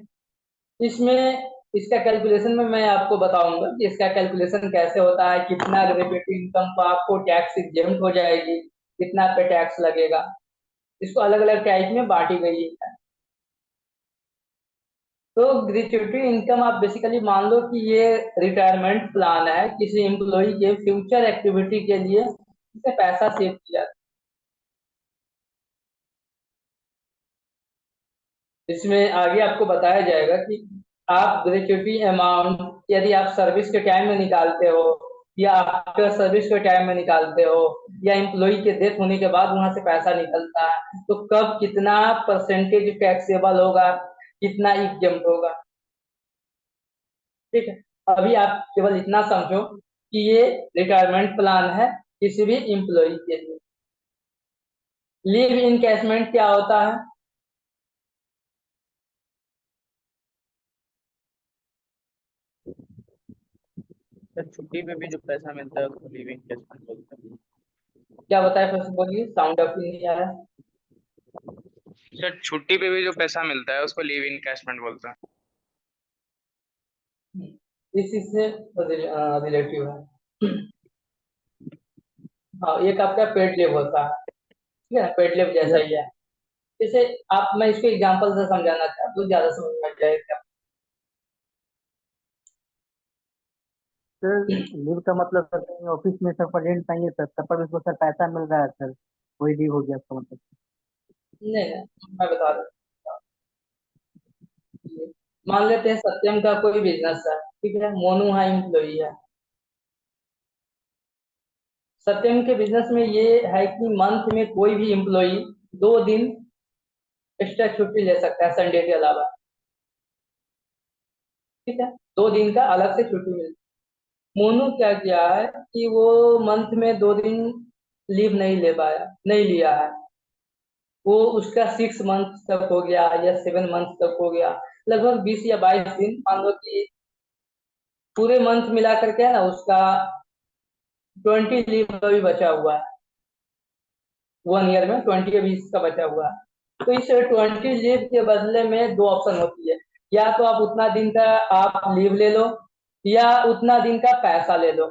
इसमें इसका कैलकुलेशन में मैं आपको बताऊंगा कि इसका कैलकुलेशन कैसे होता है, कितना ग्रेचुइटी इनकम को आपको टैक्स एग्जेम्प्ट हो जाएगी, कितना पे टैक्स लगेगा। इसको अलग अलग टाइप में बांटी गई है। तो ग्रेचुइटी इनकम आप बेसिकली मान लो कि ये रिटायरमेंट प्लान है, किसी एम्प्लॉय के फ्यूचर एक्टिविटी के लिए इसे पैसा सेव किया। इसमें आगे आपको बताया जाएगा कि आप ग्रेच्युटी अमाउंट यदि आप सर्विस के टाइम में निकालते हो या आफ्टर सर्विस के टाइम में निकालते हो या एम्प्लॉय के डेथ होने के बाद वहां से पैसा निकलता है तो कब कितना परसेंटेज टैक्सेबल होगा, कितना एग्जम्प्ट होगा। ठीक है, अभी आप केवल इतना समझो कि ये रिटायरमेंट प्लान है किसी भी एम्प्लॉय के लिए। लीव इनकैशमेंट क्या होता है? सर छुट्टी पे भी जो पैसा मिलता है उसको लीव इनकेशमेंट बोलते हैं। क्या बताए फिर से बोलिए, साउंड ऑफ नहीं आ रहा है। सर छुट्टी पे भी जो पैसा मिलता है उसको लीव इनकेशमेंट बोलते हैं। इस चीज से रिलेटिव है। हाँ, एक आपका पेड लीव होता है, ठीक है, पेड लीव जैसा ही है। जैसे आप, मैं इसको एग्जांपल से समझाना चाहता हूँ, ज्यादा समझ में आ जाएगा। सर लीव का मतलब सर कहीं ऑफिस में सर प्रेजेंट नहीं है सर, तब पर उसको सर पैसा मिल रहा है सर, वही लीव हो गया उसका मतलब। नहीं नहीं, मैं बता देता हूँ। मान लेते हैं सत्यम का कोई बिजनेस है, ठीक है, मोनू है एम्प्लॉई है। सत्यम के बिजनेस में ये है कि मंथ में कोई भी एम्प्लॉई 2 दिन एक्स्ट्रा छुट्टी ले सकता है संडे के अलावा। ठीक है, 2 दिन का अलग से छुट्टी मिलती है। मोनू क्या किया है कि वो मंथ में 2 दिन लीव नहीं ले पाया, नहीं लिया है। वो उसका 6 मंथ तक हो गया या 7 मंथ तक हो गया, लगभग 20 या 22 दिन, मान लो कि पूरे मंथ मिला करके है ना, उसका 20 लीव अभी बचा हुआ है। 1 ईयर में 20 या 20 का बचा हुआ है। तो इस 20 लीव के बदले में दो ऑप्शन होती है, या तो आप उतना दिन का आप लीव ले लो या उतना दिन का पैसा ले लो।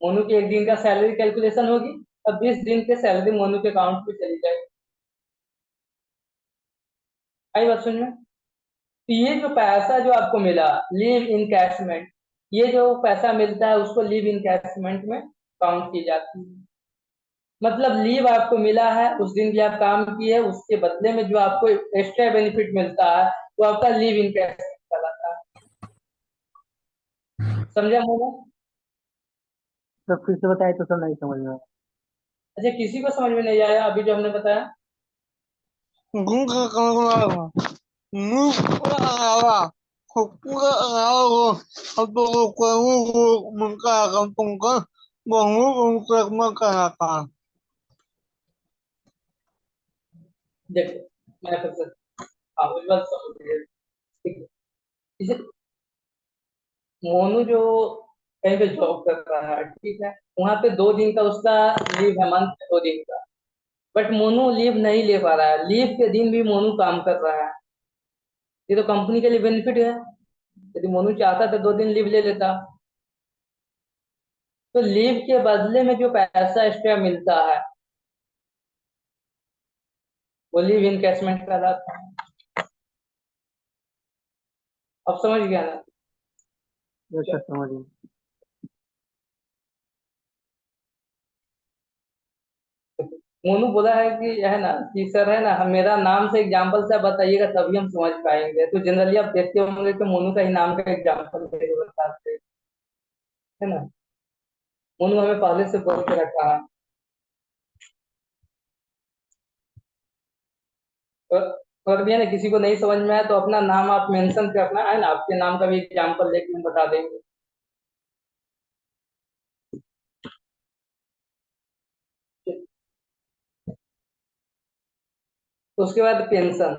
मोनू की एक दिन का सैलरी कैलकुलेशन होगी और 20 दिन के सैलरी मोनू के अकाउंट में चली जाएगी। आई बात समझ में? तो ये जो पैसा जो आपको मिला लीव इनकैशमेंट, ये जो पैसा मिलता है उसको लीव इनकैशमेंट में काउंट की जाती है। मतलब लीव आपको मिला है, उस दिन भी आप काम किए, उसके बदले में जो आपको एक्स्ट्रा बेनिफिट मिलता है वो आपका लीव इनकैशमेंट कहलाता है। समझा मोनू? सर फिर से बताए तो सर नहीं समझ में आया। अच्छा, किसी को समझ में नहीं आया अभी जो हमने बताया? देखो, मैं फिर से, हाँ, मुझे बात समझ गई। ठीक है, इसे मोनू जो कहीं पे जॉब कर रहा है, ठीक है, वहां पे 2 दिन का उसका लीव है, मंथ में 2 दिन का। बट मोनू लीव नहीं ले पा रहा है, लीव के दिन भी मोनू काम कर रहा है। ये तो कंपनी के लिए बेनिफिट है। यदि मोनू चाहता तो 2 दिन लीव ले लेता। तो लीव के बदले में जो पैसा एक्स्ट्रा मिलता है वो लीव इनकैशमेंट कहलाता है। अब समझ गया ना? ये सर समझ गए। मोनू बोला है कि है ना कि सर है ना, मेरा नाम से एग्जाम्पल से आप बताइएगा तभी हम समझ पाएंगे। तो जनरली आप देखते होंगे कि मोनू का ही नाम का एग्जाम्पल बताते हैं, है ना। मोनू हमें पहले से बोल के रखा है। और अगर भी है ना किसी को नहीं समझ में आया तो अपना नाम आप मेंशन करना है ना, आपके नाम का भी एग्जाम्पल लेके हम बता देंगे। तो उसके बाद पेंशन।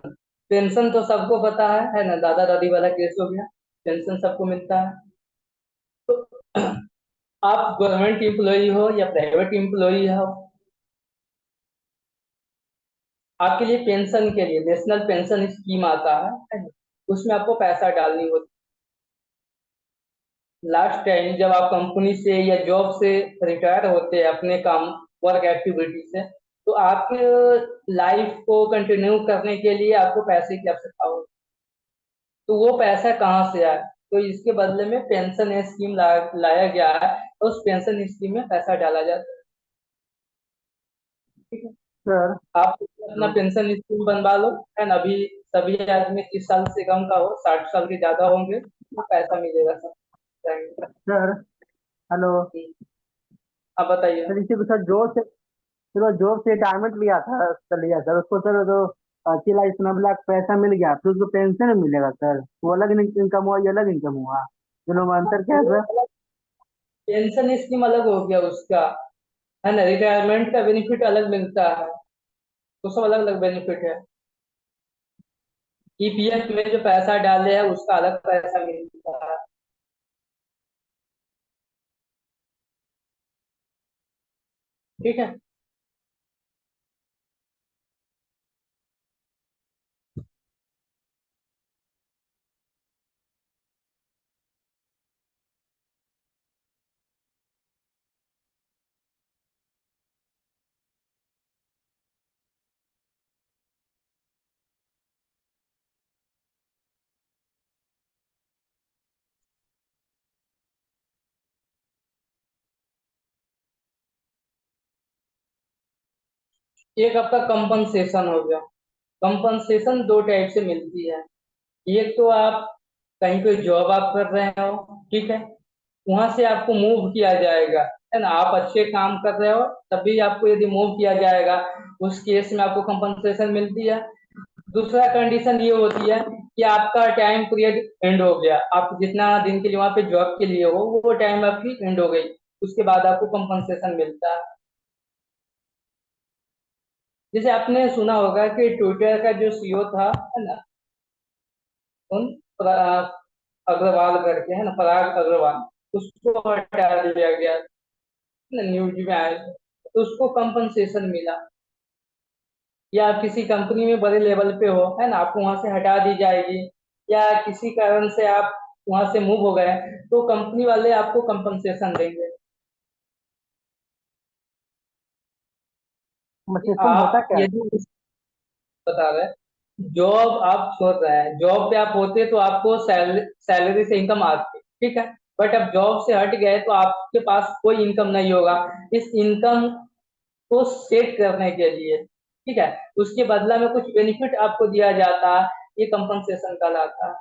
पेंशन तो सबको पता है ना, दादा दादी वाला केस हो गया। पेंशन सबको मिलता है। तो आप गवर्नमेंट एम्प्लॉय हो या प्राइवेट एम्प्लॉय हो, आपके लिए पेंशन के लिए नेशनल पेंशन स्कीम आता है ना? उसमें आपको पैसा डालनी होती है। लास्ट टाइम जब आप कंपनी से या जॉब से रिटायर होते हैं अपने काम, वर्क एक्टिविटी से, तो आपके लाइफ को कंटिन्यू करने के लिए आपको पैसे की आवश्यकता होती है। तो वो पैसा कहाँ से आए? तो इसके बदले में पेंशन स्कीम लाया गया है, तो उस पेंशन स्कीम में पैसा डाला जाता है। ठीक है, सर आप अपना पेंशन स्कीम बनवा लो, है ना। अभी सभी आदमी 30 साल से कम का हो, 60 साल के ज्यादा होंगे तो पैसा मिलेगा सब टाइम। सर हेलो आप बताइए। सर, इसी को सर जॉब से रिटायरमेंट लिया था, कर लिया सर उसको सर, तो 80 लाख 90 लाख पैसा मिल गया, फिर उसको पेंशन मिलेगा सर, वो अलग इनकम हुआ, ये अलग इनकम हुआ, दोनों में अंतर क्या है सर? पेंशन स्कीम अलग हो गया उसका, है ना। रिटायरमेंट का बेनिफिट अलग मिलता है, तो सब अलग अलग बेनिफिट है। ईपीएफ में जो पैसा डाले है उसका अलग पैसा मिलता है। ठीक है। एक आपका कंपनसेशन हो गया। कंपनसेशन दो टाइप से मिलती है। एक तो आप कहीं कोई जॉब आप कर रहे हो, ठीक है, वहां से आपको मूव किया जाएगा, है ना। आप अच्छे काम कर रहे हो, तभी आपको यदि मूव किया जाएगा, उस केस में आपको कंपनसेशन मिलती है। दूसरा कंडीशन ये होती है कि आपका टाइम पीरियड एंड हो गया, आप जितना दिन के लिए वहां पे जॉब के लिए हो वो टाइम आपकी एंड हो गई, उसके बाद आपको कंपनसेशन मिलता है। जैसे आपने सुना होगा कि ट्विटर का जो सीईओ था, है ना, उन अग्रवाल करके, है ना, पराग अग्रवाल, उसको हटा दिया गया, न्यूज में आया, तो उसको कंपनसेशन मिला। या आप किसी कंपनी में बड़े लेवल पे हो, है ना, आपको वहां से हटा दी जाएगी, या किसी कारण से आप वहां से मूव हो गए, तो कंपनी वाले आपको कंपनसेशन देंगे। कि कंपनसेशन होता आप क्या है? यदि बता रहे हैं जॉब आप छोड़ रहे हैं, जॉब पे आप होते तो आपको सैलरी से इनकम आती, ठीक है, बट अब जॉब से हट गए तो आपके पास कोई इनकम नहीं होगा। इस इनकम को सेट करने के लिए, ठीक है, उसके बदला में कुछ बेनिफिट आपको दिया जाता है, ये कंपनसेशन कहलाता है।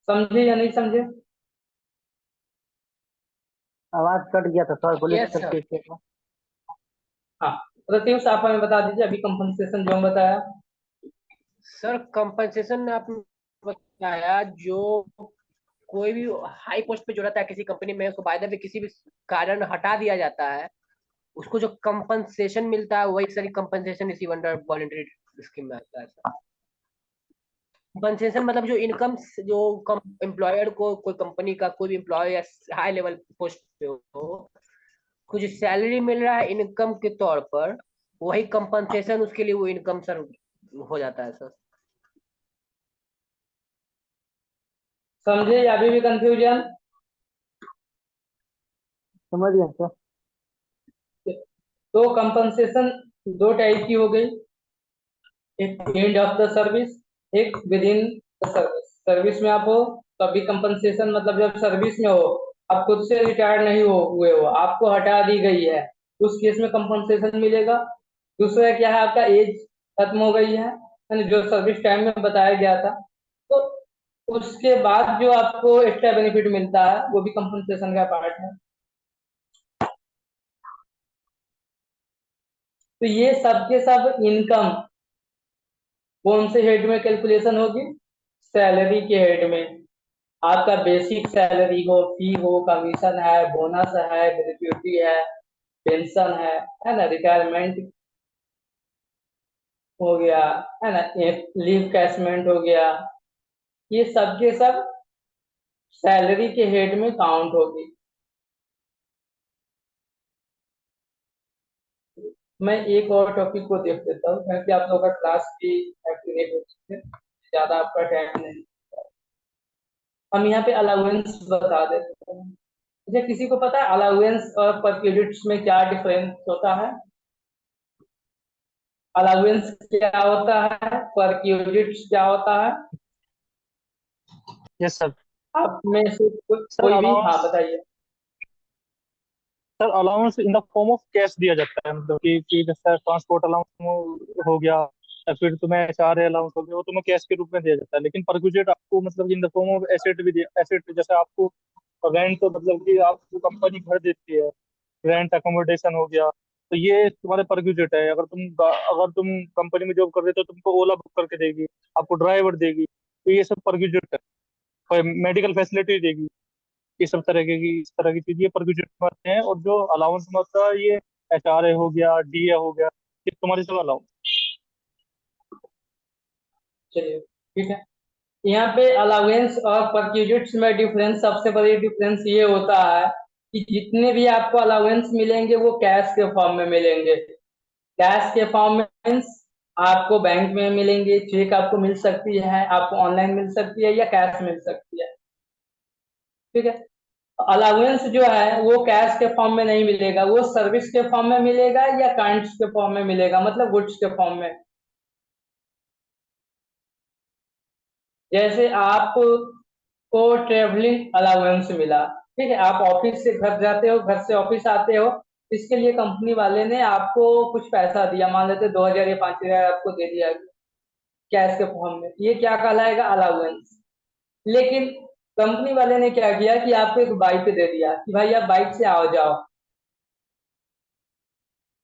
समझे या नहीं समझे? आवाज कट गया था सर, बोले यस सर सर। फिर से एक बार। हाँ, प्रत्युष आप हमें बता दीजिए अभी कंपनसेशन जो हम बताया। सर कंपनसेशन आपने बताया, जो कोई भी हाई पोस्ट पे जो रहता है किसी कंपनी में, उसको बाय द वे किसी भी कारण हटा दिया जाता है, उसको जो कंपनसेशन मिलता है वही सारी compensation receive under voluntary scheme में आता है सर। कंपनसेशन मतलब जो इनकम, जो एम्प्लॉयर को, कोई कंपनी का कोई भी एम्प्लॉय या हाई लेवल पोस्ट पे हो, कुछ सैलरी मिल रहा है इनकम के तौर पर, वही कंपनसेशन उसके लिए वो इनकम सर हो जाता है सर। समझे या अभी भी कंफ्यूजन? समझ गया सर। तो कंपनसेशन दो टाइप की हो गई, एक एंड ऑफ द सर्विस, एक with in the service. Service में आप हो तभी कंपनसेशन, मतलब जब सर्विस में हो, आप खुद से रिटायर नहीं हो हुए हो, आपको हटा दी गई है, उस केस में कंपनसेशन मिलेगा। दूसरा क्या है, आपका एज खत्म हो गई है ना, जो सर्विस टाइम में बताया गया था, तो उसके बाद जो आपको एक्स्ट्रा बेनिफिट मिलता है वो भी कंपनसेशन का पार्ट है। तो ये सब के सब इनकम कौन से हेड में कैलकुलेशन होगी? सैलरी के हेड में। आपका बेसिक सैलरी हो, फी हो, कमीशन है, बोनस है, ग्रेच्युटी है है ना, रिटायरमेंट हो गया, है ना, लीव कैशमेंट हो गया, ये सब के सब सैलरी के हेड में काउंट होगी। मैं एक और टॉपिक को देख लेता हूँ, क्योंकि आप लोगों का क्लास भी एक्टिवेट हो चुके हैं, ज्यादा आपका टाइम नहीं। हम यहाँ पे अलाउंस बता देते हैं। मुझे किसी को पता है अलाउंस और पर क्रेडिट्स में क्या डिफरेंस होता है? अलाउंस क्या होता है, पर क्रेडिट्स क्या होता है? Yes sir. आप में से सर कोई भी, हाँ अलाउंस, बताइए। Sir allowance in the form of cash दिया जाता है, मतलब कि जैसे ट्रांसपोर्ट अलाउंस हो गया या फिर तुम्हें एचआरए अलाउंस हो गया, वो तुम्हें कैश के रूप में दिया जाता है। लेकिन परक्विजिट आपको मतलब in the form of asset भी दिया, एसेट जैसे आपको रेंट, तो मतलब कि आपको कंपनी घर देती है, रेंट अकोमोडेशन हो गया, तो ये तुम्हारे परक्विजिट है। अगर तुम कंपनी में जॉब कर रहे हो तो तुमको ओला बुक करके देगी, आपको ड्राइवर देगी, तो ये सब परक्विजिट है। मेडिकल फैसिलिटी देगी, ये सब इस तरह की चीजें परक्विजिट में आते हैं। और जो अलाउंस में होता है ये एचआरए हो गया, डीए हो गया, ये तुम्हारी सब अलाउंस। चलिए ठीक है। यहाँ पे अलाउंस और परक्विजिट्स में डिफरेंस, सबसे बड़ी डिफरेंस ये होता है कि जितने भी आपको अलाउंस मिलेंगे वो कैश के फॉर्म में मिलेंगे। कैश के फॉर्म में मीन्स आपको बैंक में मिलेंगे, चेक आपको मिल सकती है, आपको ऑनलाइन मिल सकती है या कैश मिल सकती है। ठीक है। अलाउंस जो है वो कैश के फॉर्म में नहीं मिलेगा, वो सर्विस के फॉर्म में मिलेगा या काइंड्स के फॉर्म में मिलेगा, मतलब गुड्स के फॉर्म में। जैसे आपको ट्रेवलिंग अलाउंस मिला, ठीक है, आप ऑफिस से घर जाते हो, घर से ऑफिस आते हो, इसके लिए कंपनी वाले ने आपको कुछ पैसा दिया, मान लेते 2,000 या 5,000 आपको दे दिया कैश के फॉर्म में, ये क्या कहलाएगा? अलाउंस। लेकिन कंपनी वाले ने क्या किया कि आपको एक बाइक दे दिया कि भाई आप बाइक से आओ जाओ,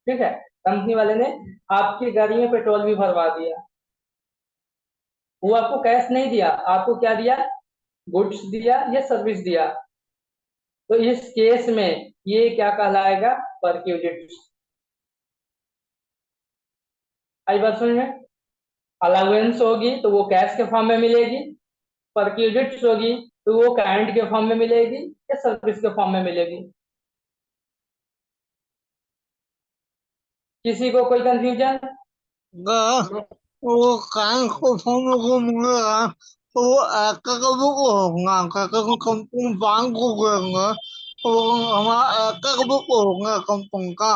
ठीक है, कंपनी वाले ने आपकी गाड़ी में पेट्रोल भी भरवा दिया, वो आपको कैश नहीं दिया, आपको क्या दिया? गुड्स दिया या सर्विस दिया। तो इस केस में ये क्या कहलाएगा? परक्विजिट। आई बात समझ में? अलाउंस होगी तो वो कैश के फॉर्म में मिलेगी, परक्विजिट्स होगी तो वो काइंड के फॉर्म में मिलेगी या सर्विस के फॉर्म में मिलेगी। किसी को कोई कंफ्यूजन? वो कान को फोन को मिलेगा तो वो ऐका कब को होगा, कैका कंपनी बैंक को करेंगे तो हमारा ऐका कब को होगा कंपनी का।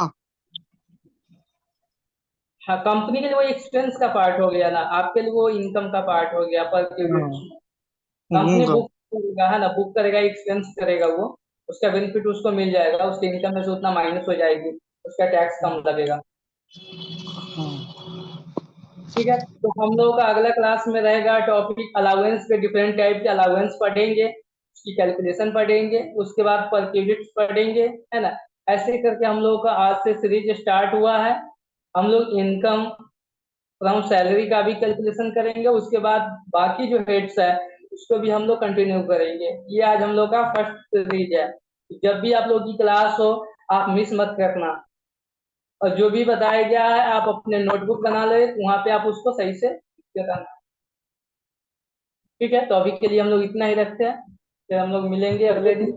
हाँ, कंपनी के लिए वो एक्सपेंस का पार्ट हो गया ना, आपके लिए वो इनकम का पार्ट हो गया परक्विजिट। कंपनी बुक करेगा, है ना, बुक करेगा, एक्सपेंस करेगा, वो उसका बेनिफिट उसको मिल जाएगा, उसके इनकम में से उतना माइनस हो जाएगी, उसका टैक्स कम लगेगा। ठीक है। तो हम लोगों का अगला क्लास में रहेगा टॉपिक अलाउंस के, डिफरेंट टाइप के अलाउंस पढ़ेंगे, उसकी कैलकुलेशन पढ़ेंगे, उसके बाद परक्विजिट पढ़ेंगे, है ना। ऐसे करके हम लोगों का आज से सीरीज स्टार्ट हुआ है। हम लोग इनकम फ्रॉम सैलरी का भी कैलकुलेशन करेंगे, उसके बाद बाकी जो हेड्स है उसको भी हम लोग कंटिन्यू करेंगे। ये आज हम लोग का फर्स्ट सीरीज है। जब भी आप लोग की क्लास हो आप मिस मत करना, और जो भी बताया गया है आप अपने नोटबुक बना ले, वहां पे आप उसको सही से बताना। ठीक है, तो अभी के लिए हम लोग इतना ही रखते हैं, फिर हम लोग मिलेंगे अगले दिन।